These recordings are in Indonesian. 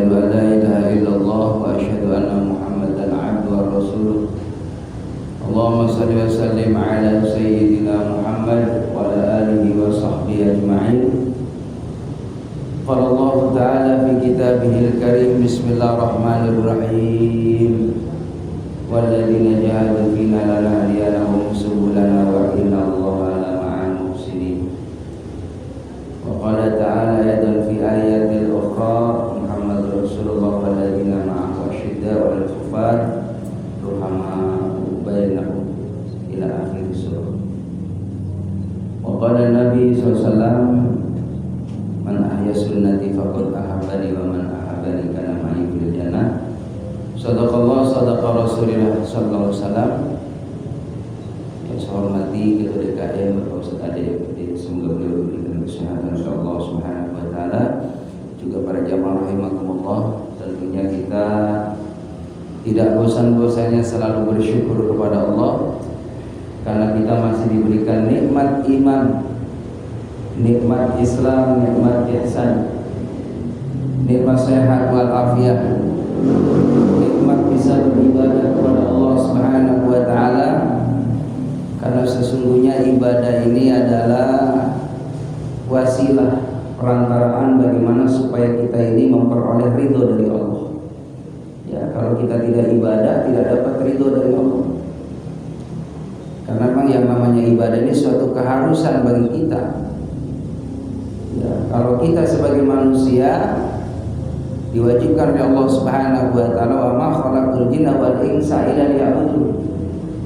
أشهد أن لا إله إلا الله وأشهد أن محمدا عبده ورسوله اللهم صل وسلم على سيدنا محمد وعلى آله وصحبه أجمعين. قال الله تعالى في كتابه الكريم بسم الله الرحمن الرحيم والذين جاهدوا فينا لنهدينهم سبلنا وإن الله لمع المحسنين. وقال تعالى أيضا في آيات أخرى محمد رسول الله والذين معه أشداء على الكفار رحماء بينهم إلى آخر السورة. وقال النبي صلى الله عليه وسلم من أحيا سنتي فقد أحبني ومن أحبني كان معي في الجنة. Sadaqallah sadaqa Rasulullah sallallahu alaihi wasallam. Yang saya hormati ketua DKM Bapak Ustaz Ade, semoga beliau diberikan kesehatan oleh Allah Subhanahu wa taala. Juga para jamaah rahimakumullah, tentunya kita tidak bosan-bosannya selalu bersyukur kepada Allah karena kita masih diberikan nikmat iman, nikmat Islam, nikmat ihsan, nikmat sehat wal afiat, nikmat bisa beribadah kepada Allah Subhanahu wa taala. Karena sesungguhnya ibadah ini adalah wasilah perantaraan bagaimana supaya kita ini memperoleh ridho dari Allah. Ya, kalau kita tidak ibadah tidak dapat ridho dari Allah. Karena memang yang namanya ibadah ini suatu keharusan bagi kita. Ya, kalau kita sebagai manusia diwajibkan oleh Allah Subhanahu wa taala, wa ma khalaqtul jinna wal insa illa liya'budun.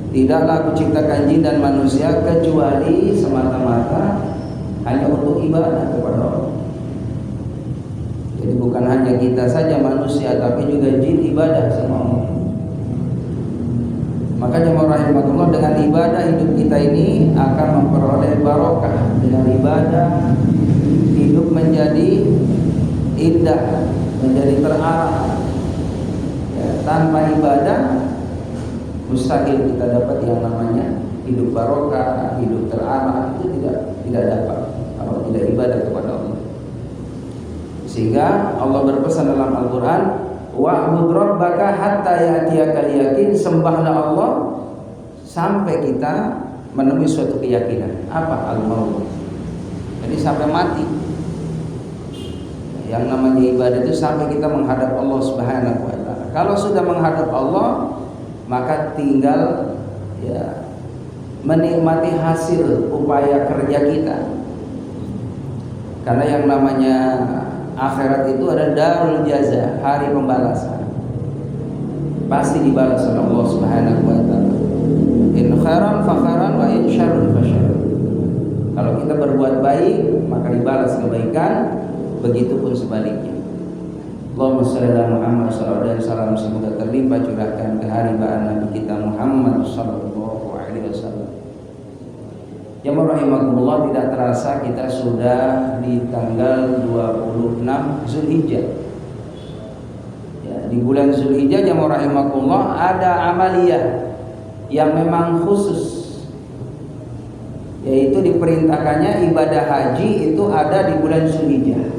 Tidaklah aku ciptakan jin dan manusia kecuali semata-mata hanya untuk ibadah kepada Allah. Jadi bukan hanya kita saja manusia, tapi juga jin ibadah sama Allah. Maka jemaah rahimakumullah, dengan ibadah hidup kita ini akan memperoleh barokah. Dengan ibadah hidup menjadi indah, menjadi terarah. Ya, tanpa ibadah mustahil kita dapat yang namanya hidup barokah, hidup terarah. Itu tidak dapat kalau tidak ibadah kepada Allah. Sehingga Allah berpesan dalam Al-Quran, wa'bud rabbaka hatta ya'tiyakal yakin. Sembahlah Allah sampai kita menemui suatu keyakinan. Apa? Al-maut. Jadi sampai mati. Yang namanya ibadah itu sampai kita menghadap Allah Subhanahu wa taala. Kalau sudah menghadap Allah, maka tinggal ya menikmati hasil upaya kerja kita. Karena yang namanya akhirat itu adalah darul jaza, hari pembalasan. Pasti dibalas oleh Allah Subhanahu wa taala. In khairan fa khairan wa in syarrun fa syarrun. Kalau kita berbuat baik, maka dibalas kebaikan. Begitupun sebaliknya. Allahumma shalli ala Muhammad sallallahu alaihi wasallam. Semoga terlimpah curahkan keharibaan Nabi kita Muhammad sallallahu alaihi wasallam. Jemaah rahimakumullah, tidak terasa kita sudah di tanggal 26 Zulhijjah. Ya, di bulan Zulhijjah jemaah rahimakumullah ada amaliyah yang memang khusus, yaitu diperintahkannya ibadah haji itu ada di bulan Zulhijjah.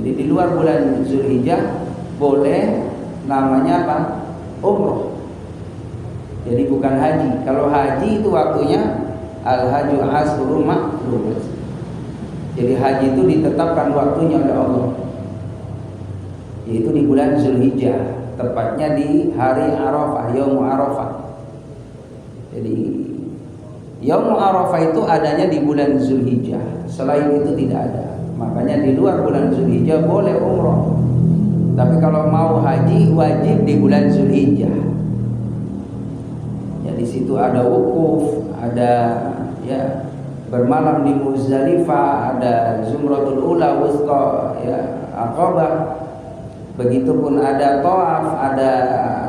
Jadi di luar bulan Zulhijjah boleh namanya apa? Umroh. Jadi bukan haji. Kalau haji itu waktunya al-hajju ashurun ma'lumat. Jadi haji itu ditetapkan waktunya oleh Allah, yaitu di bulan Zulhijjah, tepatnya di hari Arafah, Yaum Arafah. Jadi Yaum Arafah itu adanya di bulan Zulhijjah. Selain itu tidak ada. Makanya di luar bulan Zulhijjah boleh umroh. Tapi kalau mau haji wajib di bulan Zulhijjah. Ya, di situ ada wukuf, ada ya bermalam di Muzdalifah, ada Zumratul Ula, Wusta, ya Aqabah. Begitupun ada tawaf, ada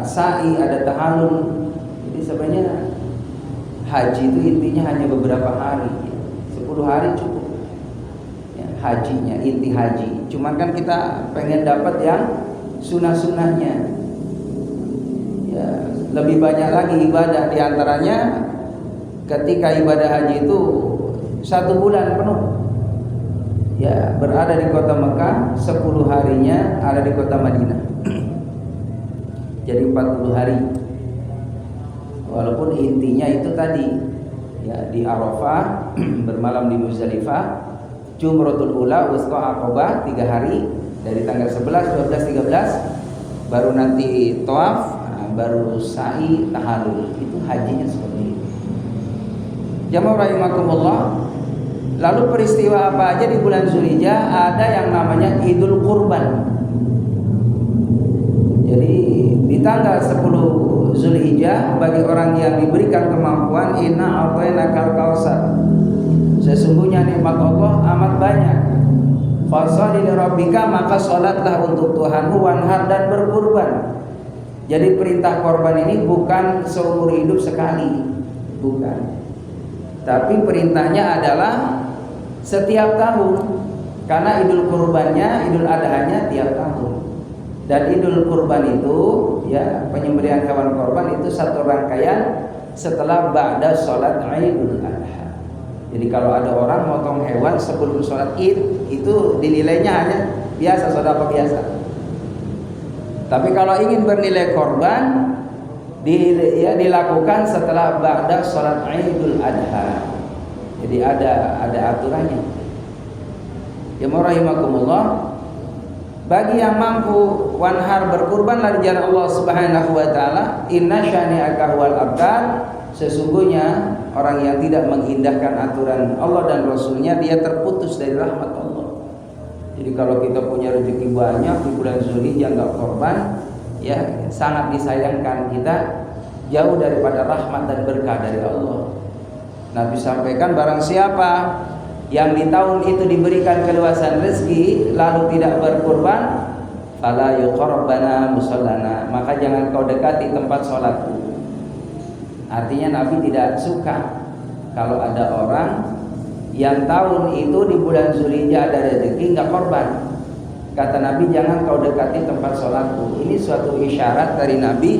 sa'i, ada tahallul. Jadi sebenarnya haji itu intinya hanya beberapa hari, 10 hari cukup. Hajinya, inti haji. Cuman kan kita pengen dapat yang sunnah-sunnahnya. Ya, lebih banyak lagi ibadah, diantaranya ketika ibadah haji itu 1 bulan penuh. ya berada di kota Mekah, 10 harinya ada di kota Madinah. Jadi 40 hari. Walaupun intinya itu tadi ya di Arafah, bermalam di Muzdalifah, Jumratul Ula, Wusta Aqabah 3 hari dari tanggal 11, 12, 13, baru nanti tawaf, baru sa'i tahallul. Itu hajinya seperti itu. Jamaah rahimakumullah. Lalu peristiwa apa aja di bulan Zulhijjah? Ada yang namanya Idul Kurban. Jadi di tanggal 10 Zulhijjah bagi orang yang diberikan kemampuan, inna a'tainakal kautsar. Sesungguhnya nikmat Allah amat banyak. Fasholli lirabbika, maka salatlah untuk Tuhanmu, wanhar, dan berkurban. Jadi perintah korban ini bukan seumur hidup sekali, bukan. Tapi perintahnya adalah setiap tahun, karena idul kurbannya, idul adhanya tiap tahun. Dan idul kurban itu, ya penyembelihan hewan korban itu satu rangkaian setelah ba'da sholat idul adha. Jadi kalau ada orang motong hewan sebelum sholat id, itu dinilainya hanya biasa, sedekah biasa. Tapi kalau ingin bernilai korban, dilakukan setelah ba'da sholat idul adha. Jadi ada aturannya. Ya rahimakumullah. Bagi yang mampu wanhar, berkurbanlah di jalan Allah Subhanahu wa taala. Inna syani'aka huwal abtar. Sesungguhnya orang yang tidak mengindahkan aturan Allah dan Rasulnya, dia terputus dari rahmat Allah. Jadi kalau kita punya rezeki banyak di bulan Zulhijjah enggak korban, ya sangat disayangkan kita jauh daripada rahmat dan berkah dari Allah. Nabi sampaikan, barang siapa yang di tahun itu diberikan keluasan rezeki lalu tidak berkurban, fala yuqrabbana musallana, maka jangan kau dekati tempat sholatku. Artinya Nabi tidak suka kalau ada orang yang tahun itu di bulan Zulhijjah ada rezeki nggak korban. Kata Nabi, jangan kau dekati tempat sholatku. Ini suatu isyarat dari Nabi,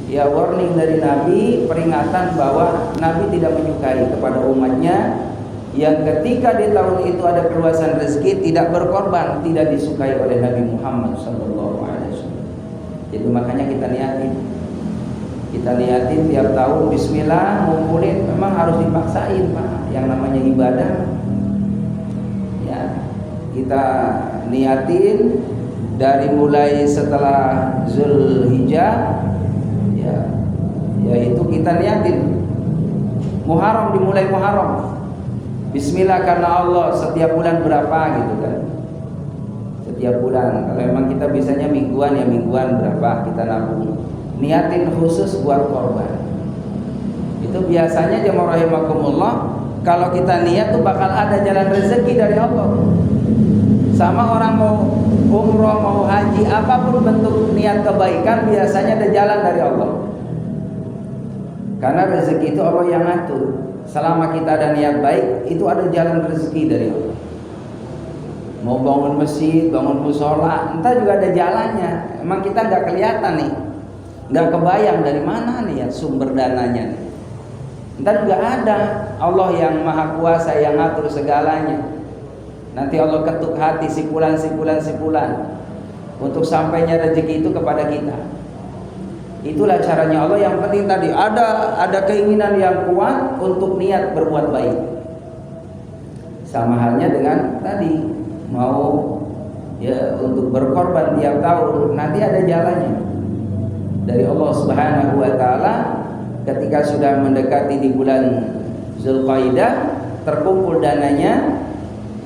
ya warning dari Nabi, peringatan bahwa Nabi tidak menyukai kepada umatnya yang ketika di tahun itu ada keluasan rezeki tidak berkorban, tidak disukai oleh Nabi Muhammad SAW. Jadi makanya kita niatin tiap tahun bismillah ngumpulin, memang harus dipaksain Pak, yang namanya ibadah ya. Kita niatin dari mulai setelah Zulhijjah ya, yaitu kita niatin Muharram, dimulai Muharram bismillah karena Allah, setiap bulan berapa gitu kan, setiap bulan. Kalau memang kita bisanya mingguan, ya mingguan berapa kita nabung, niatin khusus buat korban. Itu biasanya jemaah rahimakumullah, kalau kita niat tuh bakal ada jalan rezeki dari Allah. Sama orang mau umroh, mau haji, apapun bentuk niat kebaikan biasanya ada jalan dari Allah. Karena rezeki itu Allah yang ngatur. Selama kita ada niat baik, itu ada jalan rezeki dari Allah. Mau bangun masjid, bangun musola, entah juga ada jalannya. Emang kita nggak kelihatan nih, nggak kebayang dari mana nih ya sumber dananya nih. Entah juga ada. Allah yang maha kuasa yang ngatur segalanya. Nanti Allah ketuk hati sipulan untuk sampainya rezeki itu kepada kita. Itulah caranya Allah. Yang penting tadi ada keinginan yang kuat untuk niat berbuat baik. Sama halnya dengan tadi mau ya untuk berkorban tiap tahun, nanti ada jalannya dari Allah Subhanahu wa taala. Ketika sudah mendekati di bulan Zulqaidah, terkumpul dananya,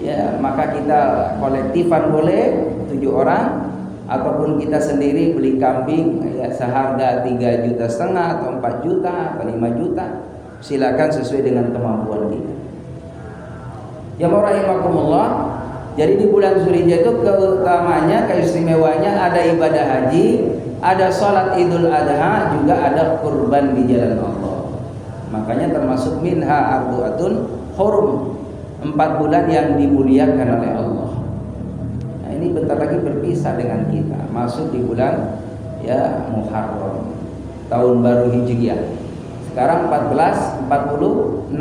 ya maka kita kolektifan boleh 7 orang, ataupun kita sendiri beli kambing ya seharga 3,5 juta atau 4 juta atau 5 juta, silakan sesuai dengan kemampuan kita. Ya rahimakumullah. Jadi di bulan Zulhijjah itu keutamanya, keistimewanya ada ibadah haji, ada sholat idul adha, juga ada kurban di jalan Allah. Makanya termasuk minha arbu'atun hurum, 4 bulan yang dimuliakan oleh Allah. Nah ini bentar lagi berpisah dengan kita, masuk di bulan ya Muharram, tahun baru Hijriah. Sekarang 1446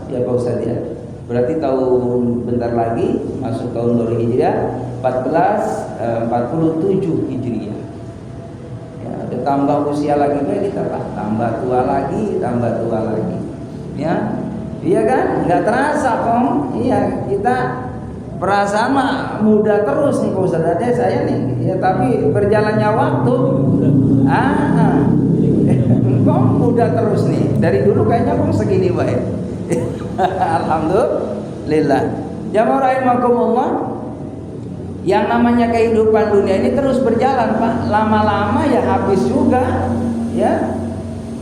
ya Pak Ustaz ya. Berarti tahun bentar lagi masuk tahun 2000 Hijriah 1447 Hijriah. Ya, udah tambah usia lagi kita Pak, tambah tua lagi. Ya. Iya kan? Enggak terasa Kom. Iya, kita perasaan mah muda terus nih Pak Ustaz Ade saya nih. Ya, tapi berjalannya waktu Kom muda terus nih. Dari dulu kayaknya Kom segini baik. Alhamdulillah. Jamaah rahimakumullah. Yang namanya kehidupan dunia ini terus berjalan Pak. Lama-lama ya habis juga. Ya.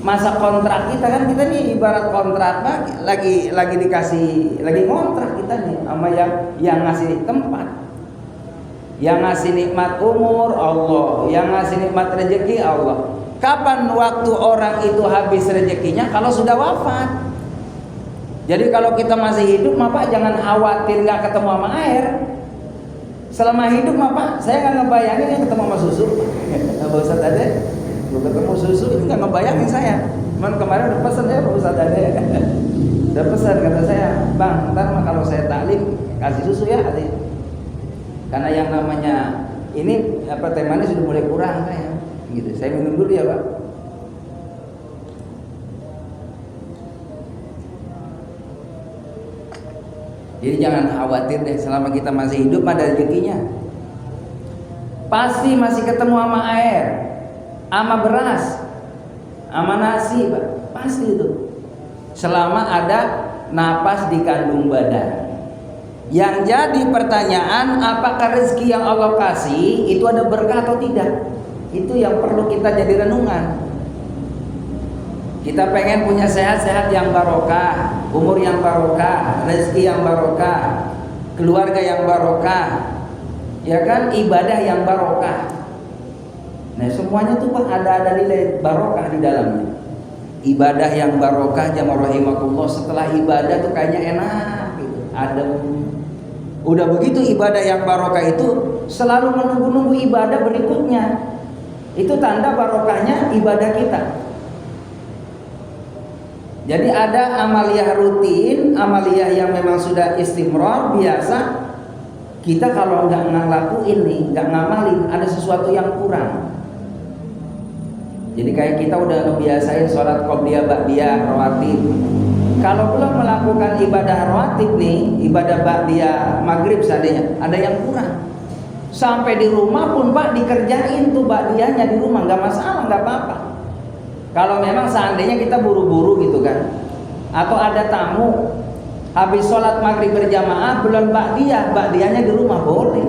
Masa kontrak kita kan, kita nih ibarat kontrak Pak, lagi ngontrak kita nih sama yang ngasih tempat. Yang ngasih nikmat umur Allah, yang ngasih nikmat rezeki Allah. Kapan waktu orang itu habis rezekinya? Kalau sudah wafat. Jadi kalau kita masih hidup, Pak jangan khawatir nggak ketemu sama air. Selama hidup, Pak saya nggak ngebayangin yang ketemu sama susu. Pak Ustaz Ade, ketemu susu itu nggak ngebayangin saya. Cuman kemarin udah pesan ya Pak Ustaz Ade, udah pesan kata saya, Bang, ntar kalau saya taklim kasih susu ya. Karena yang namanya ini teh manis sudah mulai kurang saya. Gitu. Saya minum dulu ya Pak. Jadi jangan khawatir deh, selama kita masih hidup ada rezekinya. Pasti masih ketemu sama air, sama beras, sama nasi, Pak. Pasti itu. Selama ada napas di kandung badan. Yang jadi pertanyaan, apakah rezeki yang Allah kasih itu ada berkah atau tidak? Itu yang perlu kita jadi renungan. Kita pengen punya sehat-sehat yang barokah, umur yang barokah, rezeki yang barokah, keluarga yang barokah, ya kan, ibadah yang barokah. Nah semuanya tuh Pak ada nilai barokah di dalamnya. Ibadah yang barokah, jamaah rahimakumullah, setelah ibadah tuh kayaknya enak gitu, adem. Udah begitu ibadah yang barokah itu selalu menunggu-nunggu ibadah berikutnya. Itu tanda barokahnya ibadah kita. Jadi ada amaliyah rutin, amaliyah yang memang sudah istimrar biasa. Kita kalau nggak ngelakuin nih, nggak ngamalin, ada sesuatu yang kurang. Jadi kayak kita udah ngebiasain sholat qobliyah, ba'diyah, rawatib. Kalau belum melakukan ibadah rawatib nih, ibadah ba'diyah maghrib seandainya, ada yang kurang. Sampai di rumah pun Pak dikerjain tuh ba'diyahnya di rumah, nggak masalah, nggak apa-apa. Kalau memang seandainya kita buru-buru gitu kan, atau ada tamu habis sholat maghrib berjamaah belum ba'diyahnya di rumah boleh.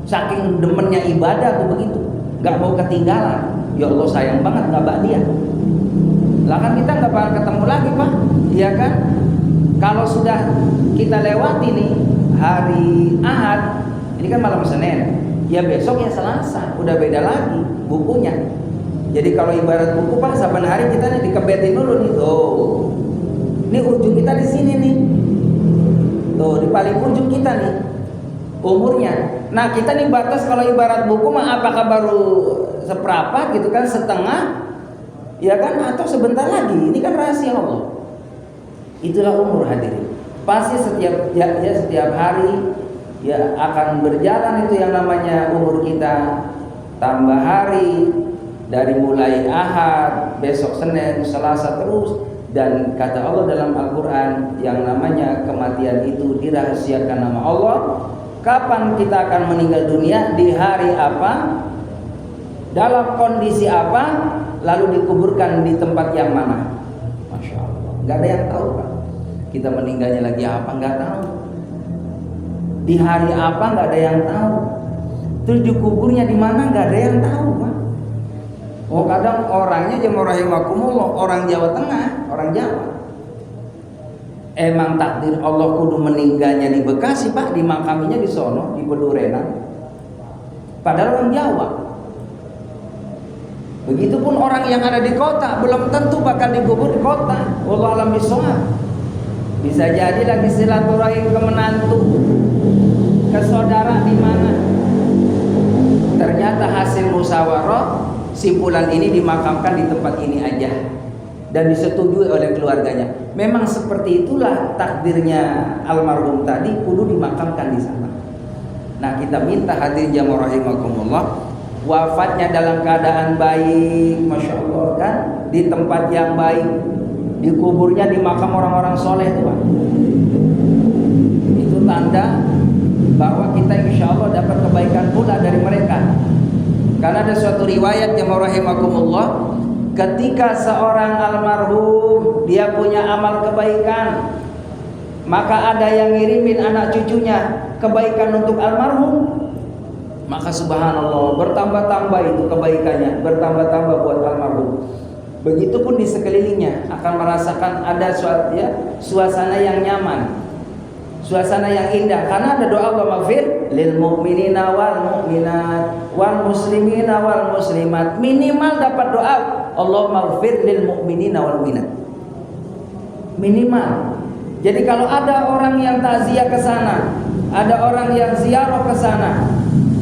Saking demennya ibadah tuh begitu, nggak mau ketinggalan. Ya Allah sayang banget nggak ba'diyah. Lah kan kita nggak bakal ketemu lagi Pak, iya kan? Kalau sudah kita lewati nih hari Ahad, ini kan malam Senin, ya besok ya Selasa, udah beda lagi bukunya. Jadi kalau ibarat buku Pak, saban hari kita nih dikebetin dulu nih. Tuh. Ini ujung kita di sini nih. Tuh, di paling ujung kita nih. Umurnya. Nah, kita nih batas kalau ibarat buku mah apakah baru seperempat gitu kan, setengah, ya kan, atau sebentar lagi. Ini kan rahasia Allah. Itulah umur hadirin. Pasti setiap hari ya akan berjalan itu yang namanya umur kita, tambah hari. Dari mulai Ahad, besok Senin, Selasa terus. Dan kata Allah dalam Al-Quran, yang namanya kematian itu dirahasiakan nama Allah. Kapan kita akan meninggal dunia, di hari apa, dalam kondisi apa, lalu dikuburkan di tempat yang mana. Masya Allah, gak ada yang tahu Pak. Kita meninggalnya lagi apa, gak tahu. Di hari apa, gak ada yang tahu. Terus dikuburnya di mana, gak ada yang tahu Pak. Oh kadang orangnya jemaah rahimakumullah, orang Jawa Tengah, orang Jawa. Emang takdir Allah kudu meninggalnya di Bekasi Pak, dimakaminya di sono, di Pedurenan. Padahal orang Jawa. Begitupun orang yang ada di kota, belum tentu bakal dikubur di kota. Wallahu a'lam bishawab. Bisa jadi lagi silaturahim ke menantu, ke saudara di mana. Ternyata hasil musyawarah, simpulan ini dimakamkan di tempat ini aja. dan disetujui oleh keluarganya. Memang seperti itulah takdirnya almarhum tadi, kudu dimakamkan di sana. Nah, kita minta hadirin jamaah rahimakumullah, wafatnya dalam keadaan baik, masya Allah kan, di tempat yang baik, di kuburnya di makam orang-orang soleh tuh Pak. Itu tanda bahwa kita insya Allah dapat kebaikan pula dari mereka. Karena ada suatu riwayat jamaah rahimakumullah, ketika seorang almarhum dia punya amal kebaikan, maka ada yang ngirimin anak cucunya kebaikan untuk almarhum, maka subhanallah bertambah-tambah itu kebaikannya, bertambah-tambah buat almarhum. Begitupun di sekelilingnya akan merasakan ada suasana yang nyaman, suasana yang indah, karena ada doa Allah maghfir lil mu'minina wal mu'minat wal muslimina wal muslimat. Minimal dapat doa Allah maghfir lil mu'minina wal mu'minat, minimal. Jadi kalau ada orang yang takziah ke sana, ada orang yang ziarah ke sana,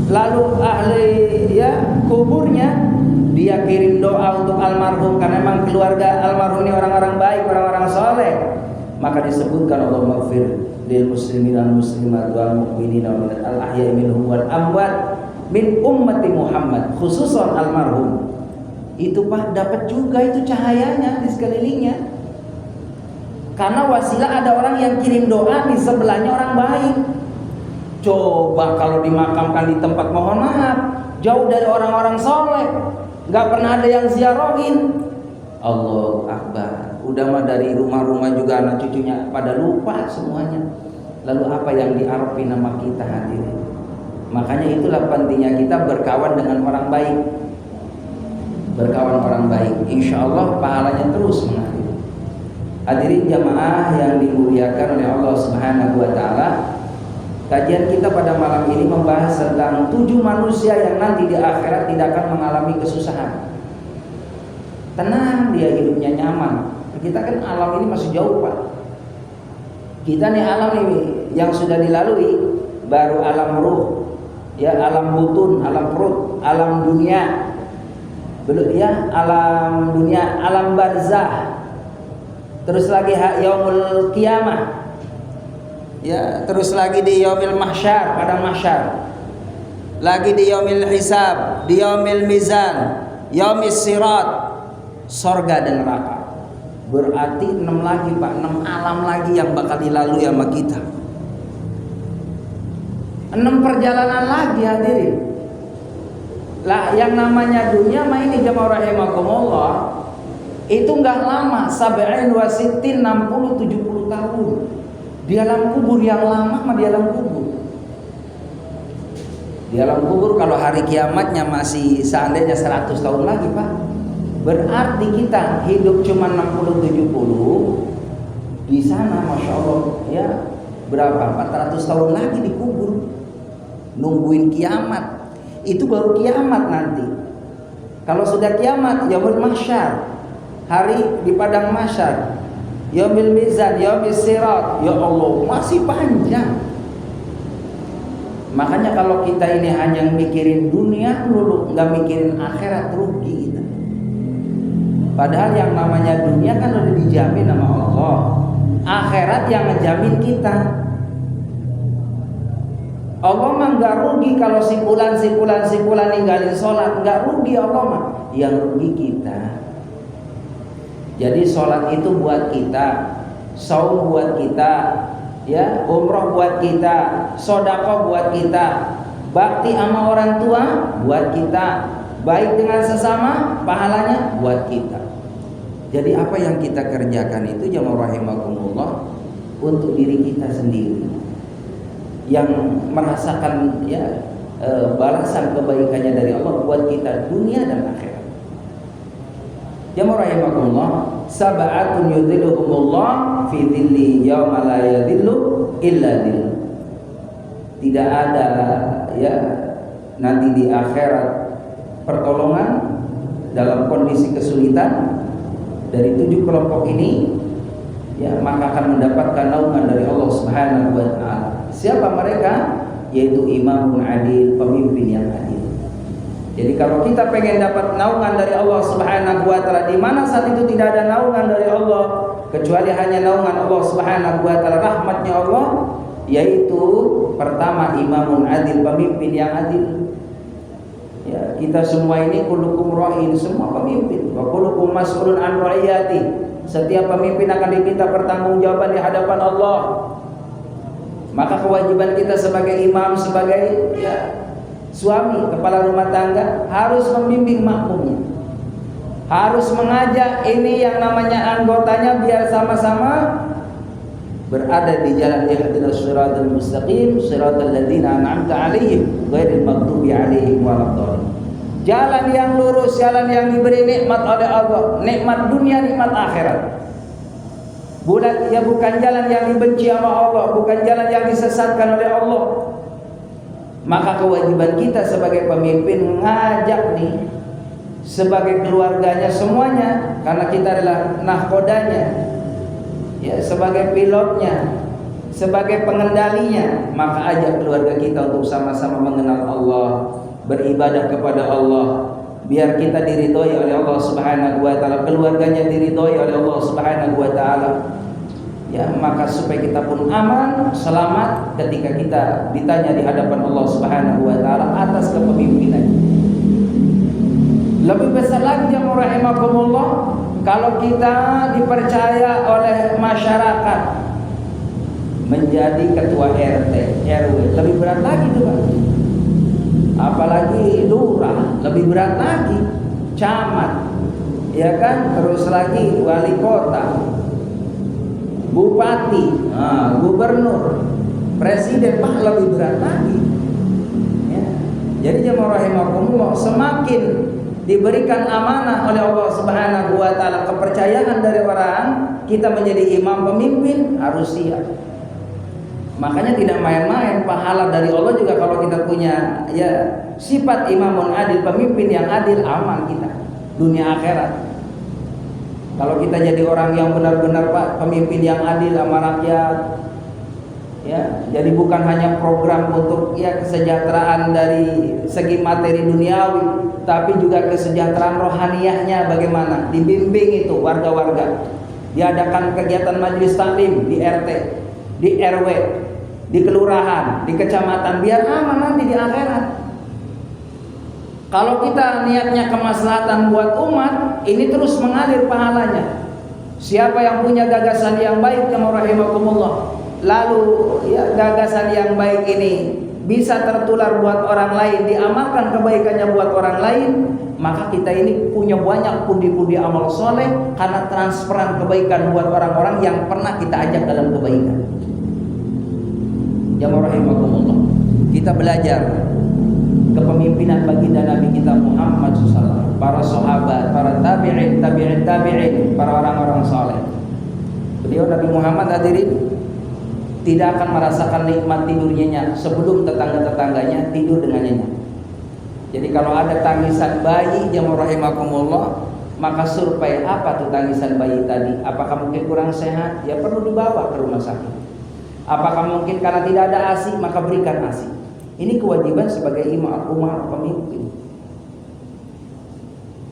lalu ahli kuburnya dia kirim doa untuk almarhum, karena memang keluarga almarhum ini orang-orang baik, orang-orang soleh, maka disebutkan Allah maghfir lil muslimin wal muslimat wal mu'minin wal mu'minat al ahya'i minhum wal amwat min ummati Muhammad, khususan almarhum. Itu Pak dapat juga itu cahayanya di sekelilingnya. Karena wasilah ada orang yang kirim doa, di sebelahnya orang baik. Coba kalau dimakamkan di tempat, mohon maaf, jauh dari orang-orang soleh, nggak pernah ada yang ziarahin. Allahu Akbar. Udah mah dari rumah-rumah juga anak cucunya pada lupa semuanya. Lalu apa yang diarepi nama kita hadirin? Makanya itulah pentingnya kita berkawan dengan orang baik. Berkawan orang baik, insya Allah pahalanya terus mengalir. Hadirin jamaah yang dimuliakan oleh Allah Subhanahu wa taala, kajian kita pada malam ini membahas tentang 7 manusia yang nanti di akhirat tidak akan mengalami kesusahan. Tenang, dia hidupnya nyaman. Kita kan alam ini masih jauh Pak. Kita nih alam ini yang sudah dilalui, baru alam ruh, ya alam butun, alam perut, alam dunia, belum ya alam dunia, alam barzah. Terus lagi yaumul kiamah, ya terus lagi di yaumil mahsyar, padang mahsyar, lagi di yaumil hisab, di yaumil mizan, yaumis sirat, sorga dan neraka. Berarti 6 lagi Pak, 6 alam lagi yang bakal dilalui sama kita, 6 perjalanan lagi hadirin. Lah yang namanya dunia mah ini jamaah rahimakumullah, itu enggak lama, sab'in wa sittin, 60-70 tahun. Di alam kubur yang lama mah di alam kubur. Di alam kubur kalau hari kiamatnya masih seandainya 100 tahun lagi Pak, berarti kita hidup cuma 60-70 di sana, masya Allah ya, berapa 400 tahun lagi di kubur nungguin kiamat. Itu baru kiamat nanti. Kalau sudah kiamat, yaumul mahsyar, hari di padang mahsyar, yaumil mizan, yaumis sirat, ya Allah masih panjang. Makanya kalau kita ini hanya mikirin dunia dulu, nggak mikirin akhirat, rugi kita. Padahal yang namanya dunia kan udah dijamin sama Allah, akhirat yang ngejamin kita. Allah mah nggak rugi kalau sipulan ninggalin sholat, nggak rugi Allah mah, yang rugi kita. Jadi sholat itu buat kita, saum buat kita, ya umroh buat kita, sedekah buat kita, bakti sama orang tua buat kita, baik dengan sesama pahalanya buat kita. Jadi apa yang kita kerjakan itu jamaah rahimakumullah untuk diri kita sendiri, yang merasakan ya balasan kebaikannya dari Allah buat kita dunia dan akhirat. Jamaah rahimakumullah, sab'atun yudhilluhumullah fi dhilli yauma la yadhillu illa dhillu. Tidak ada ya nanti di akhirat pertolongan dalam kondisi kesulitan dari 7 kelompok ini, ya maka akan mendapatkan naungan dari Allah Subhanahu wa taala. Siapa mereka? Yaitu imamun adil, pemimpin yang adil. Jadi kalau kita pengen dapat naungan dari Allah Subhanahu wa taala, di mana saat itu tidak ada naungan dari Allah kecuali hanya naungan Allah Subhanahu wa taala, rahmatnya Allah, yaitu pertama imamun adil, pemimpin yang adil. Ya, kita semua ini kullukum ra'in, semua pemimpin. Wa kullukum mas'ulun an ra'iyati. Setiap pemimpin akan diminta pertanggungjawaban di hadapan Allah. Maka kewajiban kita sebagai imam, sebagai suami, kepala rumah tangga, harus membimbing makmumnya, harus mengajak ini yang namanya anggotanya biar sama-sama berada di jalan ihdinas siratal mustaqim, siratal ladzina an'amta 'alaihim ghairil maghdubi 'alaihim waladdallin. Jalan yang lurus, jalan yang diberi nikmat oleh Allah, nikmat dunia, nikmat akhirat. Bukan jalan yang dibenci sama Allah, bukan jalan yang disesatkan oleh Allah. Maka kewajiban kita sebagai pemimpin mengajak nih sebagai keluarganya semuanya, karena kita adalah nahkodanya, ya, sebagai pilotnya, sebagai pengendalinya, maka ajak keluarga kita untuk sama-sama mengenal Allah, beribadah kepada Allah, biar kita diridhoi oleh Allah Subhanahu wa taala, keluarganya diridhoi oleh Allah Subhanahu wa taala. Ya, maka supaya kita pun aman, selamat ketika kita ditanya di hadapan Allah Subhanahu wa taala atas kepemimpinan. Lebih besar lagi jamaah rahimakumullah, kalau kita dipercaya oleh masyarakat menjadi ketua RT, RW, lebih berat lagi tuh, Pak. Apalagi lurah, lebih berat lagi, camat, ya kan, terus lagi wali kota, bupati, gubernur, presiden, Pak, lebih berat lagi. Ya. Jadi jamaah rahimakumullah, semakin diberikan amanah oleh Allah Subhanahu wa taala, kepercayaan dari orang, kita menjadi imam pemimpin harus siap. Makanya tidak main-main, pahala dari Allah juga kalau kita punya sifat imamun adil, pemimpin yang adil, aman kita dunia akhirat. Kalau kita jadi orang yang benar-benar Pak, pemimpin yang adil sama rakyat, ya, jadi bukan hanya program untuk kesejahteraan dari segi materi duniawi, tapi juga kesejahteraan rohaniyahnya bagaimana, dibimbing itu warga-warga, diadakan kegiatan majelis taklim di RT, di RW, di kelurahan, di kecamatan, biar aman nanti di akhirat. Kalau kita niatnya kemaslahatan buat umat, ini terus mengalir pahalanya. Siapa yang punya gagasan yang baik, jamaah rahimakumullah, lalu gagasan yang baik ini bisa tertular buat orang lain, diamalkan kebaikannya buat orang lain, maka kita ini punya banyak pundi-pundi amal soleh karena transferan kebaikan buat orang-orang yang pernah kita ajak dalam kebaikan. Jamaah rahimakumullah, kita belajar kepemimpinan baginda Nabi kita Muhammad SAW, para sahabat, para tabi'in, para orang-orang saleh. Beliau Nabi Muhammad hadirin tidak akan merasakan nikmat tidurnya sebelum tetangga-tetangganya tidur dengan nyenyak. Jadi kalau ada tangisan bayi, jamaah rahimakumullah, maka survei apa tuh tangisan bayi tadi? Apakah mungkin kurang sehat? Ya perlu dibawa ke rumah sakit. Apakah mungkin karena tidak ada ASI? Maka berikan ASI. Ini kewajiban sebagai imam umar, pemimpin.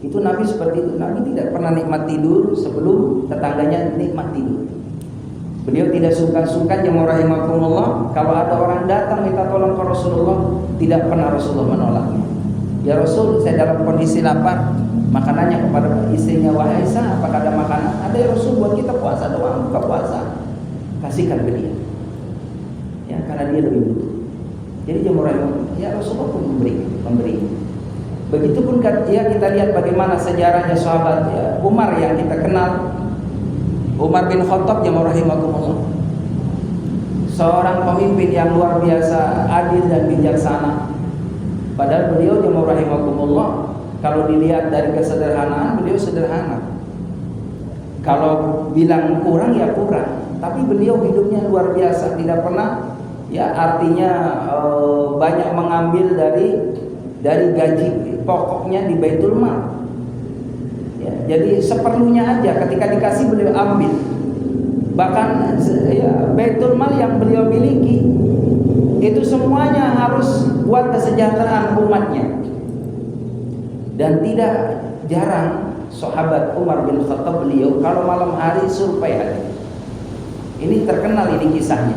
Itu Nabi seperti itu. Nabi tidak pernah nikmat tidur sebelum tetangganya nikmat tidur. Beliau tidak sungkan-sungkan, jamaah rahimakumullah, kalau ada orang datang minta tolong ke Rasulullah, tidak pernah Rasulullah menolaknya. Ya Rasul, saya dalam kondisi lapar. Makanannya kepada istrinya, wahai Aisyah, apakah ada makanan? Ada ya Rasul, buat kita puasa doang, buka puasa. Kasihkan ke dia. Ya, karena dia lebih butuh. Jadi jamaah rahimakumullah, ya Rasulullah pun memberi. Begitupun kita lihat bagaimana sejarahnya sahabat Umar yang kita kenal. Umar bin Khattab, jamaah rahimakumullah, seorang pemimpin yang luar biasa adil dan bijaksana. Padahal beliau, jamaah rahimakumullah, kalau dilihat dari kesederhanaan, beliau sederhana. Kalau bilang kurang ya kurang, tapi beliau hidupnya luar biasa, tidak pernah artinya banyak mengambil dari gaji pokoknya di Baitul Mal. Jadi seperlunya aja, ketika dikasih beliau ambil. Bahkan Baitul Mal yang beliau miliki itu semuanya harus buat kesejahteraan umatnya. Dan tidak jarang sahabat Umar bin Khattab beliau kalau malam hari survei hati. Ini terkenal ini kisahnya.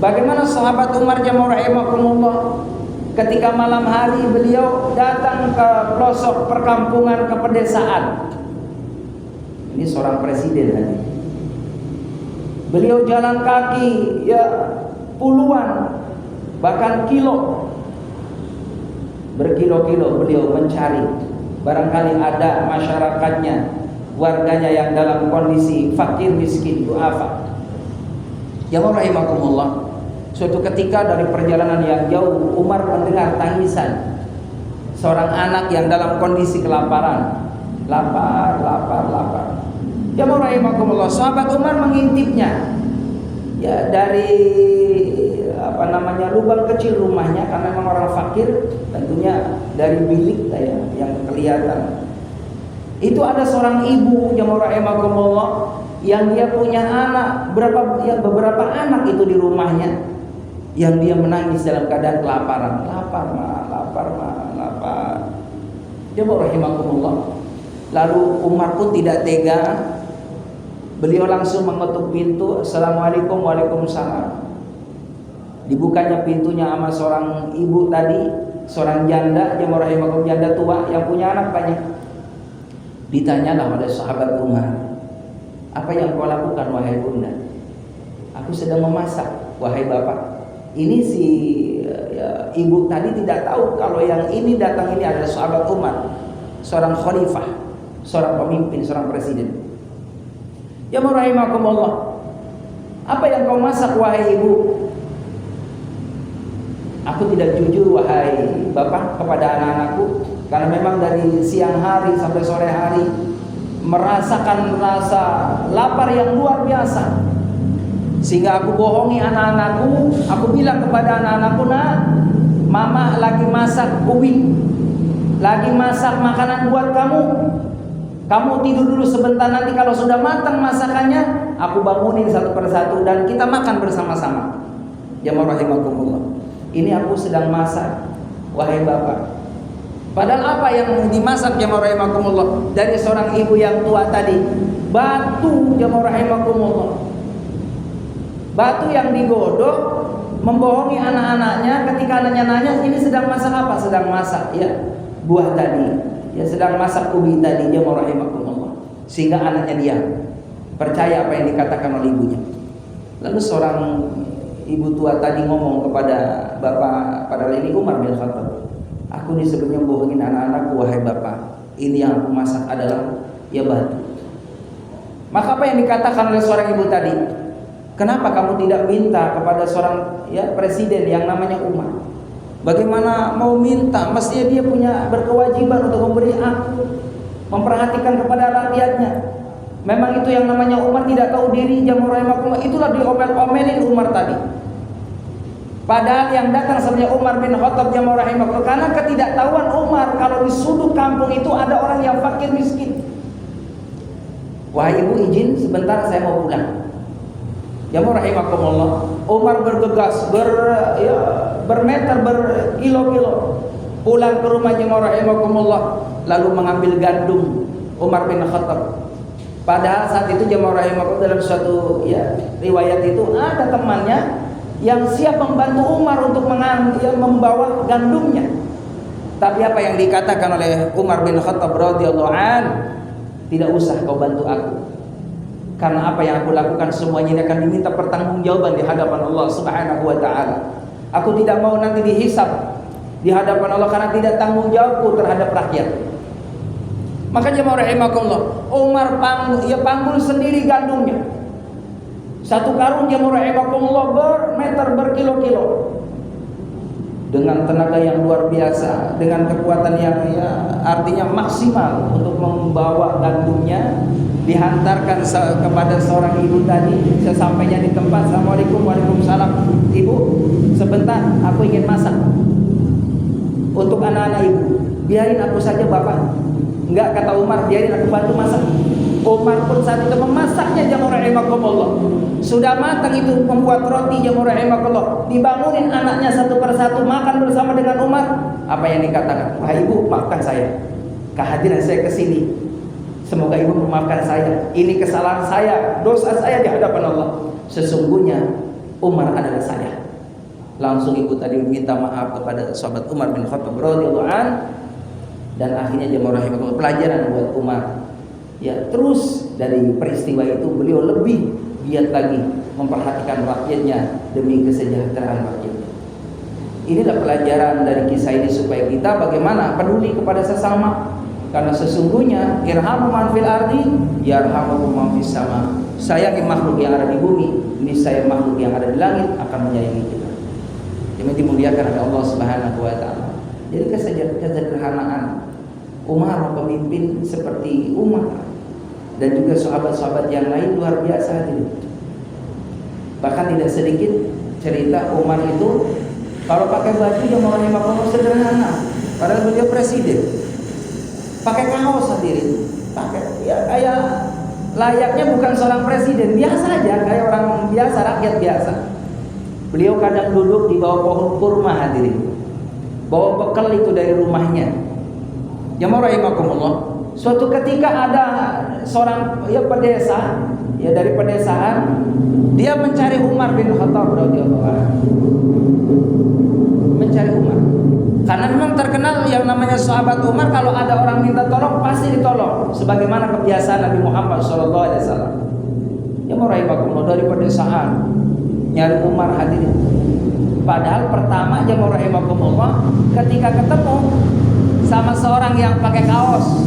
Bagaimana sahabat Umar jamaah rahimakumullah ketika malam hari beliau datang ke pelosok perkampungan, ke pedesaan. Ini seorang presiden hati. Beliau jalan kaki ya puluhan bahkan kilo, berkilo-kilo beliau mencari barangkali ada masyarakatnya, warganya yang dalam kondisi fakir miskin duafa. Ya rahimakumullah, suatu ketika dari perjalanan yang jauh Umar mendengar tangisan seorang anak yang dalam kondisi kelaparan, lapar. Ya rahimakumullah, sahabat Umar mengintipnya ya dari lubang kecil rumahnya, karena memang orang fakir, tentunya dari bilik yang kelihatan. Itu ada seorang ibu jamaah rahimakumullah yang dia punya anak, beberapa anak itu di rumahnya, yang dia menangis dalam keadaan kelaparan. Lapar. Jamaah rahimakumullah. Lalu Umar pun tidak tega. Beliau langsung mengetuk pintu. Assalamualaikum. Waalaikumsalam. Dibukanya pintunya sama seorang ibu tadi, seorang janda, jamaah rahimakumullah, janda tua yang punya anak banyak. Ditanyalah oleh sahabat Umar, apa yang kau lakukan wahai bunda? Aku sedang memasak wahai bapak. Ini si ibu tadi tidak tahu kalau yang ini datang ini adalah sahabat Umar, seorang khalifah, seorang pemimpin, seorang presiden. Ya rahimakumullah, apa yang kau masak wahai ibu? Aku tidak jujur wahai bapak kepada anak-anakku, karena memang dari siang hari sampai sore hari merasakan rasa lapar yang luar biasa, sehingga aku bohongi anak-anakku. Aku bilang kepada anak-anakku, nah, mama lagi masak ubi, lagi masak makanan buat kamu. Kamu tidur dulu sebentar, nanti kalau sudah matang masakannya, aku bangunin satu persatu dan kita makan bersama-sama. Jamaah rahimakumullah, ini aku sedang masak wahai bapak. Padahal apa yang dimasak jamaah rahimakumullah dari seorang ibu yang tua tadi? Batu jamaah rahimakumullah. Batu yang digodok, membohongi anak-anaknya ketika anaknya nanya ini sedang masak apa? Sedang masak ya buah tadi. Ya sedang masak ubi tadi jamaah rahimakumullah. Sehingga anaknya diam, percaya apa yang dikatakan oleh ibunya. Lalu seorang ibu tua tadi ngomong kepada bapak, padahal ini Umar bin Khattab, aku ini sebelumnya bohongin anak-anakku wahai bapak, ini yang aku masak adalah ya batu. Maka apa yang dikatakan oleh seorang ibu tadi, kenapa kamu tidak minta kepada seorang presiden yang namanya Umar? Bagaimana mau minta? Mestinya dia punya berkewajiban untuk memberi aku, memperhatikan kepada rakyatnya. Memang itu yang namanya Umar tidak tahu diri jamaah rahimakumullah. Itulah diomel-omelin Umar tadi. Padahal yang datang sebenarnya Umar bin Khattab jamaah rahimakumullah, karena ketidaktahuan Umar kalau di sudut kampung itu ada orang yang fakir miskin. Wahai ibu, izin sebentar saya mau pulang. Jamaah rahimakumullah, Umar bergegas bermeter berkilo-kilo pulang ke rumah jamaah rahimakumullah, lalu mengambil gandum Umar bin Khattab. Padahal saat itu jamaah rahimakumullah dalam suatu riwayat itu ada temannya yang siap membantu Umar untuk membawa gandumnya. Tapi apa yang dikatakan oleh Umar bin Khattab radhiyallahu an, tidak usah kau bantu aku, karena apa yang aku lakukan semuanya ini akan diminta pertanggungjawaban di hadapan Allah Subhanahu wa taala. Aku tidak mau nanti dihisab di hadapan Allah karena tidak tanggung jawabku terhadap rakyat. Maka jemaah rahimakumullah, Umar panggul sendiri gandumnya. Satu karung jemaah rahimakumullah bermeter berkilo-kilo. Dengan tenaga yang luar biasa, dengan kekuatan yang artinya maksimal untuk membawa gandumnya, dihantarkan kepada seorang ibu tadi. Sesampainya di tempat, Assalamualaikum. Waalaikumsalam. Ibu, sebentar aku ingin masak untuk anak-anak ibu. Biarin aku saja bapak. Enggak, kata Umar, biarin aku bantu masak. Umar pun saat itu memasaknya jamaah rahimakumullah. Sudah matang itu membuat roti jamaah rahimakumullah. Dibangunin anaknya satu persatu makan bersama dengan Umar. Apa yang dikatakan? Wahai ibu, maafkan saya. Kehadiran saya ke sini. Semoga ibu memaafkan saya. Ini kesalahan saya, dosa saya di hadapan Allah. Sesungguhnya Umar adalah saya. Langsung ibu tadi minta maaf kepada sahabat Umar bin Khattab radhiyallahu an, dan akhirnya jemaah rahimakumullah pelajaran buat Umar. Ya, terus dari peristiwa itu beliau lebih giat lagi memperhatikan rakyatnya demi kesejahteraan rakyatnya. Inilah pelajaran dari kisah ini supaya kita bagaimana peduli kepada sesama, karena sesungguhnya irhamu man fil ardi yarhamukum man fis sama. Sayangi makhluk yang ada di bumi, niscaya makhluk yang ada di langit akan menyayangi kita. Yang dimuliakan oleh Allah Subhanahu wa taala. Jadi kesederhanaan Umar pemimpin seperti Umar dan juga sahabat-sahabat yang lain luar biasa ini. Bahkan tidak sedikit cerita Umar itu kalau pakai baju yang mau rahimakumullah sederhana, padahal beliau presiden. Pakai kaos sendiri, pakai ya kayak layaknya bukan seorang presiden, biasa aja kayak orang biasa, rakyat biasa. Beliau kadang duduk di bawah pohon kurma hadirin, bawa bekal itu dari rumahnya. Jamaah rahimakumullah, suatu ketika ada seorang pedesa, ya dari pedesaan, dia mencari Umar bin Khattab radhiyallahu anhu. Mencari Umar. Karena memang terkenal yang namanya sahabat Umar, kalau ada orang minta tolong pasti ditolong, sebagaimana kebiasaan Nabi Muhammad SAW. Jamaah rahimakumullah, dari pedesaan nyari Umar hadirin. Padahal pertama jamaah rahimakumullah ketika ketemu sama seorang yang pakai kaos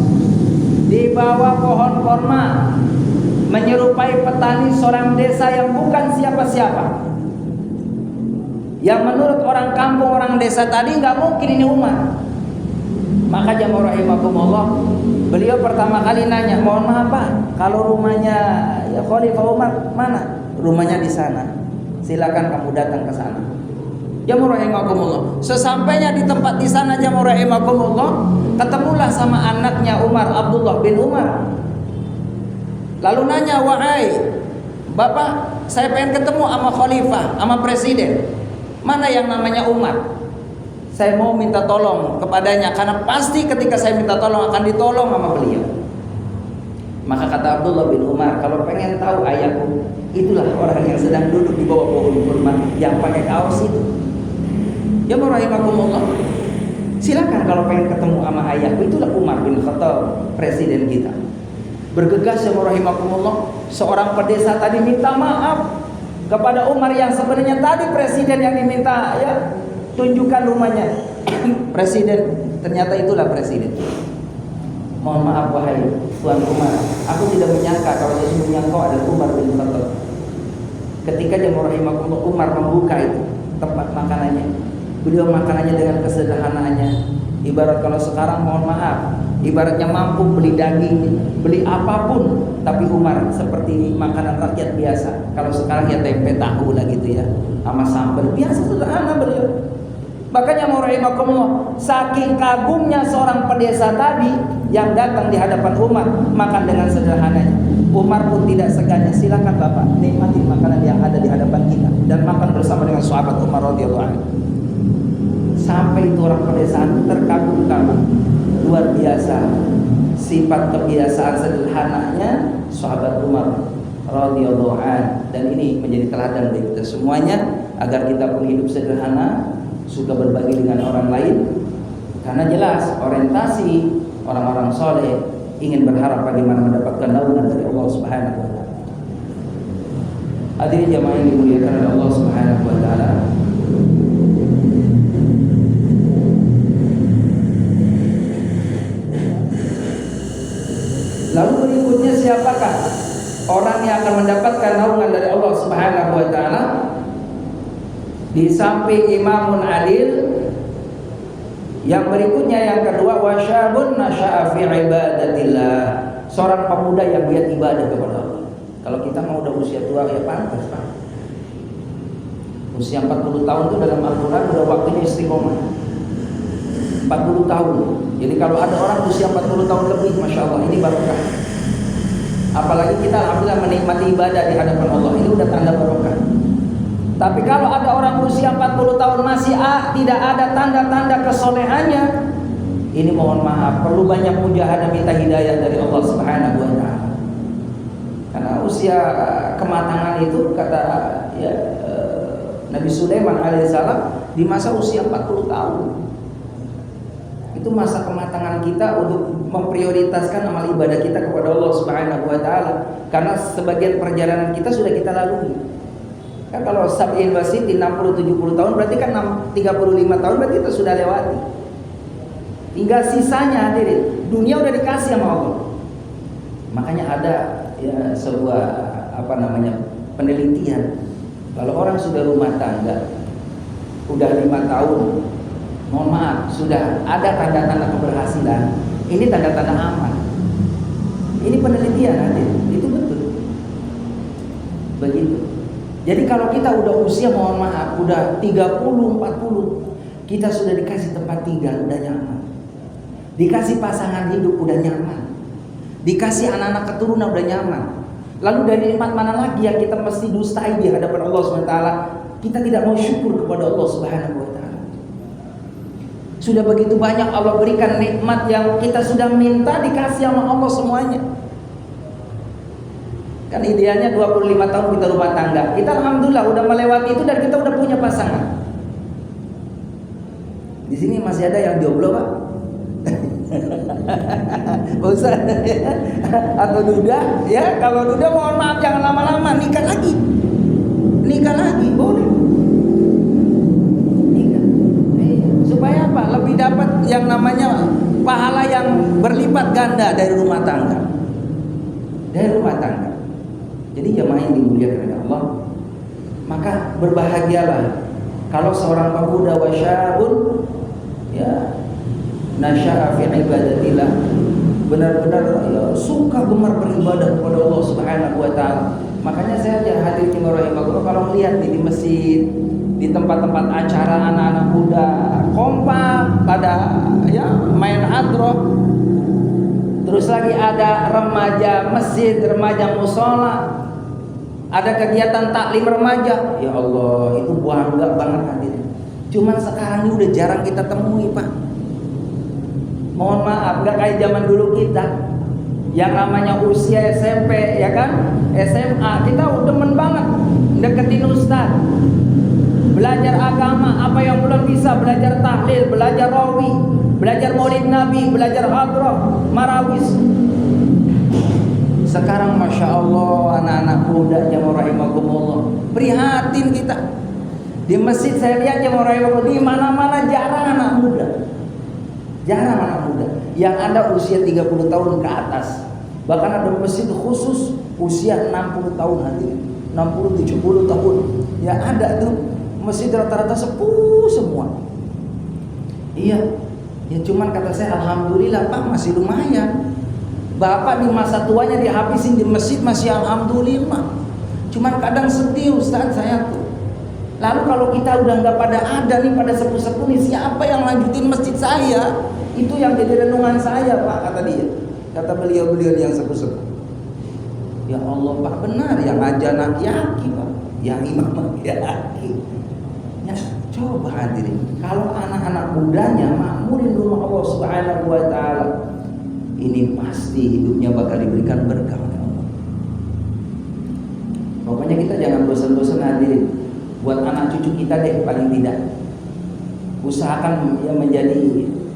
di bawah pohon korma, menyerupai petani seorang desa yang bukan siapa-siapa, yang menurut orang kampung, orang desa tadi nggak mungkin ini Umar. Maka jamaah rahimakumullah, beliau pertama kali nanya, mohon maaf Pak, kalau rumahnya ya Khalifah Umar mana? Rumahnya di sana, silakan kamu datang ke sana. Jamaah rahimakumullah, sesampainya di tempat di sana jamaah rahimakumullah, ketemulah sama anaknya Umar, Abdullah bin Umar. Lalu nanya, wahai Bapak, saya pengen ketemu sama Khalifah, sama Presiden. Mana yang namanya Umar? Saya mau minta tolong kepadanya, karena pasti ketika saya minta tolong akan ditolong sama beliau. Maka kata Abdullah bin Umar, kalau pengen tahu ayahku, itulah orang yang sedang duduk di bawah pohon kurma yang pakai kaos itu. Ya rahimakumullah, silakan kalau pengen ketemu sama ayahku, itulah Umar bin Khattab, presiden kita. Bergegas ya rahimakumullah, seorang pedesa tadi minta maaf kepada Umar yang sebenarnya tadi presiden yang diminta ya tunjukkan rumahnya. Presiden, ternyata itulah presiden. Mohon maaf wahai Tuan Umar, aku tidak menyangka kalau sesungguhnya kau adalah Umar bin Khattab. Ketika jamaah rahimakumullah Umar membuka itu tempat makanannya, beliau makanannya dengan kesederhanaannya. Ibarat kalau sekarang mohon maaf, ibaratnya mampu beli daging, beli apapun, tapi Umar seperti makanan rakyat biasa. Kalau sekarang ya tempe tahu lah gitu ya, sama sambal biasa sederhana beliau. Makanya rahimakumullah, saking kagumnya seorang pedesa tadi yang datang di hadapan Umar makan dengan sederhananya, Umar pun tidak segan, silakan Bapak nikmati makanan yang ada di hadapan kita, dan makan bersama dengan sahabat Umar radhiyallahu anhu. Sampai itu orang pedesaan terkagum-kagum, luar biasa sifat kebiasaan sederhananya sahabat Umar radhiyallahu anhu. Dan ini menjadi teladan bagi kita semuanya, agar kita pun hidup sederhana, suka berbagi dengan orang lain, karena jelas orientasi orang-orang soleh ingin berharap bagaimana mendapatkan naungan dari Allah Subhanahu wa taala. Hadirin jamaah yang dimuliakan oleh Allah Subhanahu wa taala, lalu berikutnya siapakah orang yang akan mendapatkan naungan dari Allah Subhanahu wa taala? Di samping imamun adil, yang berikutnya yang kedua, wasyabun nasya'a fi ibadatillah, seorang pemuda yang giat ibadah kepada Allah. Kalau kita mau udah usia tua ya pantas Pak. Usia 40 tahun itu dalam Al-Quran udah waktunya istiqomah. 40 tahun. Jadi kalau ada orang usia 40 tahun lebih, masya Allah, ini barokah. Apalagi kita alhamdulillah menikmati ibadah di hadapan Allah, ini udah tanda barokah. Tapi kalau ada orang usia 40 tahun masih tidak ada tanda-tanda kesolehannya, ini mohon maaf, perlu banyak mujahadah minta hidayah dari Allah Subhanahu wa taala. Karena usia kematangan itu kata Nabi Sulaiman alaihissalam di masa usia 40 tahun. Itu masa kematangan kita untuk memprioritaskan amal ibadah kita kepada Allah Subhanahu wa taala. Karena sebagian perjalanan kita sudah kita lalui. Kan kalau Sab'in Wasiti 60-70 tahun berarti kan 35 tahun berarti kita sudah lewati. Tinggal sisanya hadirin. Dunia udah dikasih sama Allah. Makanya ada ya sebuah penelitian. Kalau orang sudah rumah tangga udah 5 tahun, mohon maaf, sudah ada tanda-tanda keberhasilan. Ini tanda-tanda aman. Ini penelitian hadirin. Itu betul. Begitu. Jadi kalau kita udah usia mohon maaf udah 30-40, kita sudah dikasih tempat tinggal udah nyaman. Dikasih pasangan hidup udah nyaman. Dikasih anak-anak keturunan udah nyaman. Lalu dari nikmat mana lagi yang kita mesti dustai di hadapan Allah SWT? Kita tidak mau syukur kepada Allah Subhanahu wa taala. Sudah begitu banyak Allah berikan nikmat yang kita sudah minta dikasih sama Allah semuanya. Kan idealnya 25 tahun kita rumah tangga. Kita alhamdulillah udah melewati itu dan kita udah punya pasangan. Di sini masih ada yang jomblo, Pak? Ustaz atau duda? Ya, kalau duda mohon maaf jangan lama-lama, nikah lagi. Nikah lagi, boleh. Nikah. Supaya apa? Lebih dapat yang namanya pahala yang berlipat ganda dari rumah tangga. Dari rumah tangga. Jadi jamaah yang dimuliakan oleh Allah, maka berbahagialah kalau seorang pemuda wasyabun ya nasya'a fi ibadatillah, benar-benar ya, suka gemar beribadah kepada Allah Subhanahu wa taala. Makanya saya hadirin rahimahullah kalau melihat di masjid, di tempat-tempat acara anak-anak muda kompak pada ya main hadroh, terus lagi ada remaja masjid, remaja musola, ada kegiatan taklim remaja, ya Allah itu bangga banget hadirin. Cuman sekarang ini udah jarang kita temui, Pak. Mohon maaf, gak kayak zaman dulu kita yang namanya usia SMP ya kan, SMA kita udah demen banget deketin ustaz, belajar agama apa yang belum bisa, belajar tahlil, belajar rawi, belajar maulid nabi, belajar hadrah, marawis. Sekarang Masya Allah anak-anak muda jamaah rahimakumullah, prihatin kita. Di masjid saya lihat jamaah rahimakumullah, di mana-mana jarang anak muda. Jarang anak muda. Yang ada usia 30 tahun ke atas. Bahkan ada masjid khusus usia 60 tahun hadirin. 60-70 tahun. Ya ada tuh masjid rata-rata sepuh semua. Iya. Ya cuman kata saya alhamdulillah Pak masih lumayan. Bapak di masa tuanya dihabisin di masjid masih alhamdulillah. Cuman kadang sedih Ustaz saya tuh. Lalu kalau kita udah nggak pada ada nih pada sepuh-sepuh nih, siapa yang lanjutin masjid saya? Itu yang jadi renungan saya Pak, kata dia. Kata beliau-beliau yang sepuh-sepuh. Ya Allah Pak, benar yang ajan yaki Pak, yang imam yaki. Ya coba hadirin, kalau anak-anak mudanya makmurin rumah Allah Subhanahu wa taala, ini pasti hidupnya bakal diberikan berkah oleh Allah. Pokoknya kita jangan bosan-bosan hadirin. Buat anak cucu kita deh paling tidak. Usahakan ya menjadi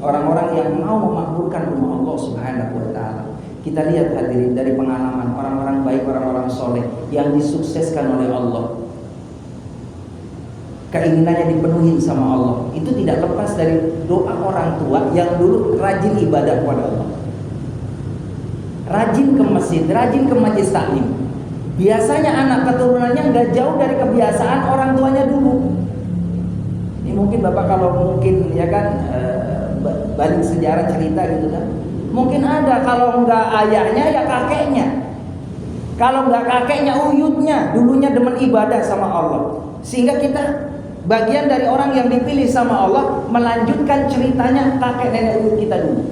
orang-orang yang mau memakmurkan rumah Allah Subhanahu wa taala. Kita lihat hadirin dari pengalaman orang-orang baik, orang-orang soleh yang disukseskan oleh Allah. Keinginannya dipenuhi sama Allah. Itu tidak lepas dari doa orang tua yang dulu rajin ibadah kepada Allah. Rajin ke masjid, rajin ke majelis taklim. Biasanya anak keturunannya nggak jauh dari kebiasaan orang tuanya dulu. Ini mungkin Bapak kalau mungkin ya kan balik sejarah cerita gitu kan. Mungkin ada kalau nggak ayahnya ya kakeknya. Kalau nggak kakeknya uyutnya dulunya demen ibadah sama Allah. Sehingga kita bagian dari orang yang dipilih sama Allah melanjutkan ceritanya kakek nenek uyut kita dulu.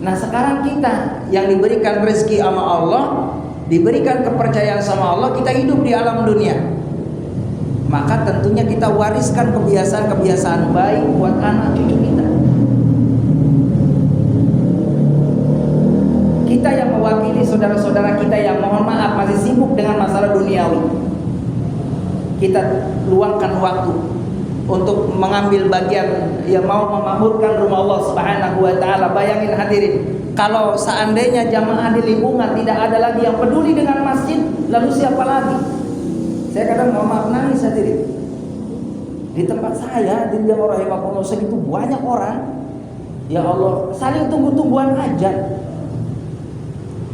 Nah sekarang kita yang diberikan rezeki sama Allah, diberikan kepercayaan sama Allah, kita hidup di alam dunia, maka tentunya kita wariskan kebiasaan-kebiasaan baik buat anak cucu kita. Kita yang mewakili saudara-saudara kita yang mohon maaf masih sibuk dengan masalah duniawi, kita luangkan waktu untuk mengambil bagian yang mau memakmurkan rumah Allah Subhanahu wa taala. Bayangin hadirin, kalau seandainya jamaah di lingkungan tidak ada lagi yang peduli dengan masjid, lalu siapa lagi? Saya kadang mohon maaf nangis hadirin. Di tempat saya di Jamaah Rahimahullah segitu banyak orang, ya Allah, saling tunggu-tungguan aja.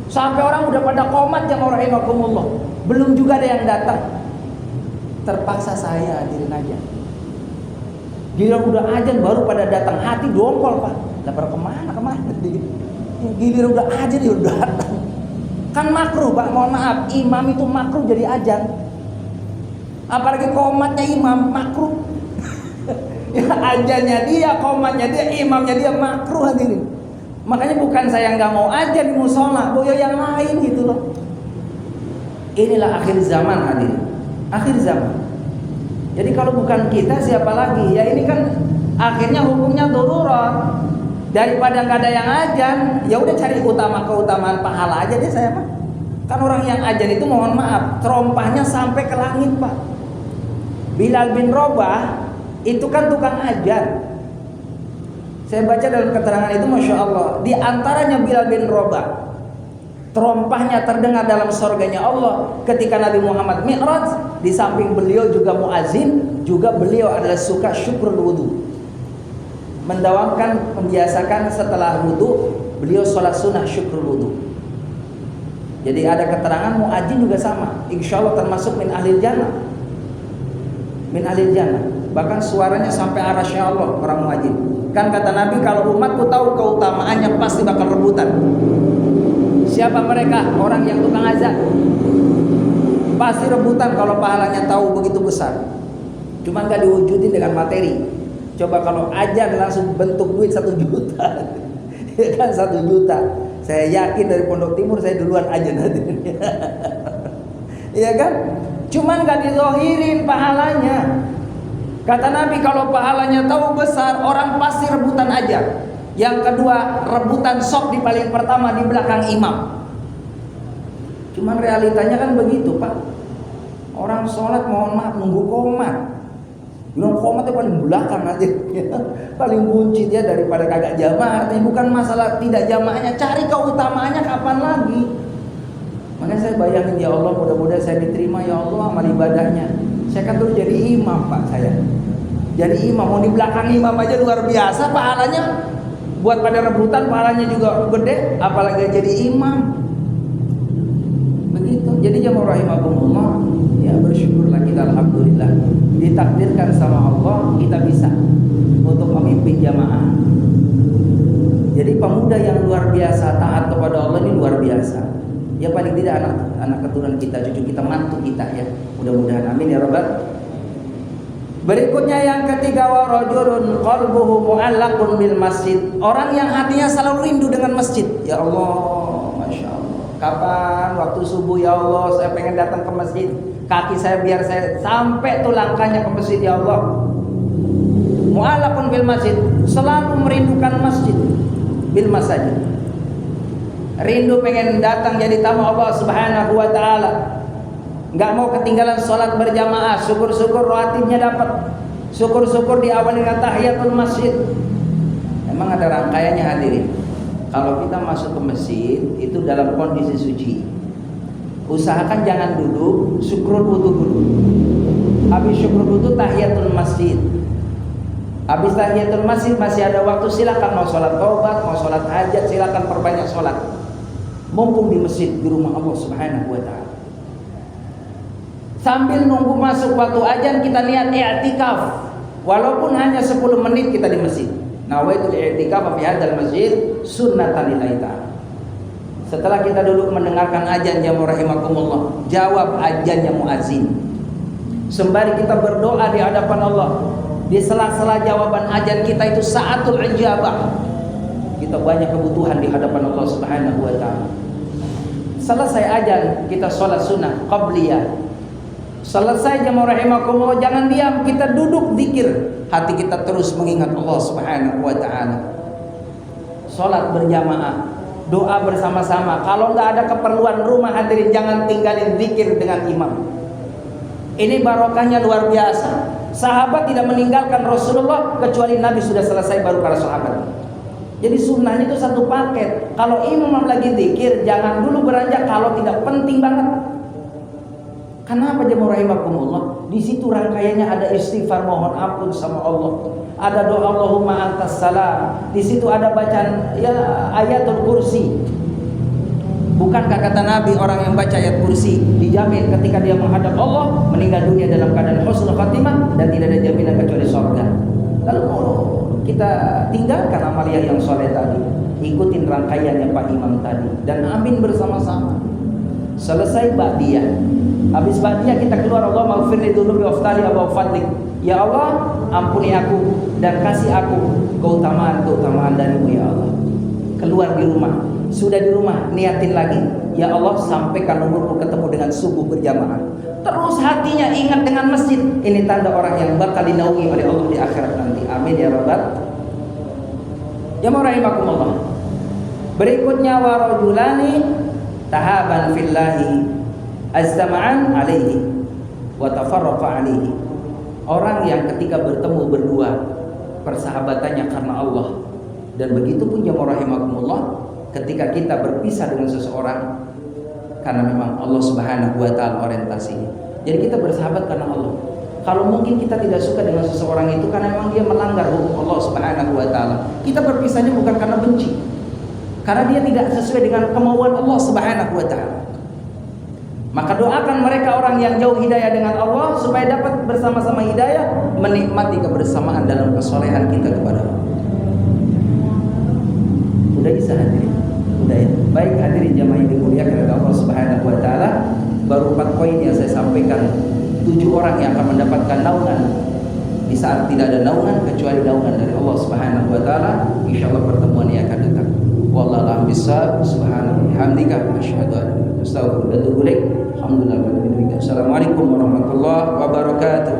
Sampai orang udah pada komat Jamaah Rahimahullah, belum juga ada yang datang. Terpaksa saya hadirin aja. Giliran udah ajan baru pada datang, hati dongkol Pak. Lah pada kemana? Giliran udah ajan dia udah datang. Kan makruh Pak, mohon maaf, imam itu makruh jadi ajan. Apalagi komatnya imam makruh. Ya ajannya dia, komatnya dia, imamnya dia makruh hadirin. Makanya bukan saya nggak mau ajan di musola, boyo yang lain gitu loh. Inilah akhir zaman hadirin, akhir zaman. Jadi kalau bukan kita siapa lagi? Ya ini kan akhirnya hukumnya darurat. Daripada nggak ada yang ajan, ya udah cari keutamaan pahala aja deh saya mah. Kan orang yang ajan itu mohon maaf, terompahnya sampai ke langit Pak. Bilal bin Rabah itu kan tukang ajan. Saya baca dalam keterangan itu, masya Allah, di antaranya Bilal bin Rabah, terompahnya terdengar dalam surganya Allah ketika Nabi Muhammad Mi'raj. Di samping beliau juga muazin, juga beliau adalah suka syukrul wudu, mendawamkan, membiasakan setelah wudu beliau sholat sunnah syukrul wudu. Jadi ada keterangan muazin juga sama, insya Allah termasuk min ahlil jannah, min ahlil jannah. Bahkan suaranya sampai arasya Allah orang muazin. Kan kata Nabi, kalau umatku tahu keutamaannya pasti bakal rebutan. Siapa mereka? Orang yang tukang azan. Pasti rebutan kalau pahalanya tahu begitu besar. Cuman gak diwujudin dengan materi. Coba kalau azan langsung bentuk duit 1 juta. Ya kan 1 juta. Saya yakin dari Pondok Timur saya duluan azan hadirin. Iya kan? Cuman gak dizohirin pahalanya. Kata Nabi, kalau pahalanya tahu besar, orang pasti rebutan aja. Yang kedua, rebutan sok di paling pertama di belakang imam. Cuman realitanya kan begitu Pak. Orang sholat mohon maaf nunggu komat. Bilang komatnya paling belakang aja. Paling buncit ya daripada kagak jamaah. Tapi bukan masalah tidak jamaahnya, cari keutamaannya kapan lagi. Makanya saya bayangin, ya Allah, mudah-mudahan saya diterima ya Allah amal ibadahnya. Saya kan dulu jadi imam Pak, saya jadi imam, mau di belakang imam aja luar biasa pahalanya. Buat pada rebutan pahalanya juga gede, apalagi jadi imam. Begitu. Jadi jamaah rahimakumullah, ya bersyukurlah kita, alhamdulillah ditakdirkan sama Allah kita bisa untuk memimpin jamaah. Jadi pemuda yang luar biasa taat kepada Allah ini luar biasa. Ya paling tidak anak keturunan kita, cucu kita, mantu kita ya. Mudah-mudahan amin ya rabbal. Berikutnya yang ketiga, wa rajulun qalbuhu mu'allaqun bil masjid. Orang yang hatinya selalu rindu dengan masjid. Ya Allah, masya Allah. Kapan waktu subuh ya Allah saya pengen datang ke masjid. Kaki saya biar saya sampai tuh langkahnya ke masjid ya Allah. Mu'allaqun bil masjid, selalu merindukan masjid. Bil masajid. Rindu pengen datang jadi tamu Allah Subhanahu wa taala. Enggak mau ketinggalan sholat berjamaah, syukur-syukur rawatibnya dapat, syukur-syukur diawali dengan tahiyatul masjid. Memang ada rangkaiannya hadirin. Kalau kita masuk ke masjid itu dalam kondisi suci, usahakan jangan duduk, syukrul wudu dulu. Habis syukrul wudu tahiyatul masjid. Habis tahiyatul masjid masih ada waktu, silakan mau sholat taubat, mau sholat hajat, silakan perbanyak sholat. Mumpung di masjid, di rumah Allah Subhanahu wa taala. Sambil nunggu masuk waktu azan kita niat i'tikaf. Walaupun hanya 10 menit kita di masjid. Nawaitul i'tikaf fi hadzal masjid sunnatan lillahi ta'ala. Setelah kita duduk mendengarkan azan jamaah rahimakumullah, jawab azannya muazin. Sembari kita berdoa di hadapan Allah, di sela-sela jawaban azan kita itu saatul ijabah. Kita banyak kebutuhan di hadapan Allah Subhanahu wa taala. Selesai azan kita sholat sunnah qabliyah. Selesai jamaah rahimakumullah, jangan diam, kita duduk zikir. Hati kita terus mengingat Allah Subhanahu wa taala. Sholat berjamaah, doa bersama-sama. Kalau nggak ada keperluan rumah, hadirin jangan tinggalin zikir dengan imam. Ini barokahnya luar biasa. Sahabat tidak meninggalkan Rasulullah kecuali Nabi sudah selesai baru para sahabat. Jadi sunnahnya itu satu paket. Kalau imam lagi zikir, jangan dulu beranjak kalau tidak penting banget. Kenapa jemaah rahimakumullah? Di situ rangkaiannya ada istighfar mohon ampun sama Allah. Ada doa Allahumma antas salam. Di situ ada bacaan ya ayatul kursi. Bukankah kata Nabi orang yang baca ayat kursi dijamin ketika dia menghadap Allah meninggal dunia dalam keadaan husnul khatimah dan tidak ada jaminan kecuali surga. Lalu kita tinggalkan amaliyah yang soleh tadi, ikutin rangkaiannya Pak Imam tadi dan amin bersama-sama. Selesai ba'diyah. Habis ba'diyah kita keluar, Allah maghfirli dzunubi waftali abu fadlik. Ya Allah, ampuni aku dan kasih aku keutamaan darimu ya Allah. Keluar di rumah, sudah di rumah niatin lagi, ya Allah sampaikan umurku ketemu dengan subuh berjamaah. Terus hatinya ingat dengan masjid. Ini tanda orang yang bakal dinaungi oleh Allah di akhirat nanti. Amin ya rabbal. Ya rahimakumullah. Berikutnya warajulani tahaban fillahi aztama'an alaihi wa tafarraqa alaihi. Orang yang ketika bertemu berdua persahabatannya karena Allah. Dan begitu pun jemaah rahimakumullah, ketika kita berpisah dengan seseorang karena memang Allah Subhanahu wa taala orientasinya. Jadi kita bersahabat karena Allah. Kalau mungkin kita tidak suka dengan seseorang itu karena memang dia melanggar hukum Allah Subhanahu wa taala. Kita berpisahnya bukan karena benci. Karena dia tidak sesuai dengan kemauan Allah Subhanahu wa taala. Maka doakan mereka orang yang jauh hidayah dengan Allah supaya dapat bersama-sama hidayah, menikmati kebersamaan dalam kesolehan kita kepada Allah. Udah bisa hadirin? Udah ya? Baik hadirin jamaah yang dimuliakan oleh Allah Subhanahu wa taala, baru 4 poin yang saya sampaikan. 7 orang yang akan mendapatkan naungan di saat tidak ada naungan kecuali naungan dari Allah Subhanahu wa taala. Insyaallah pertemuan yang akan datang. Wallahu a'lam bishawab. Subhanallahi hamdika asyhadu an la ilaha illa anta astaghfiruka wa atubu ilaik. Alhamdulillah. Assalamualaikum warahmatullahi wabarakatuh.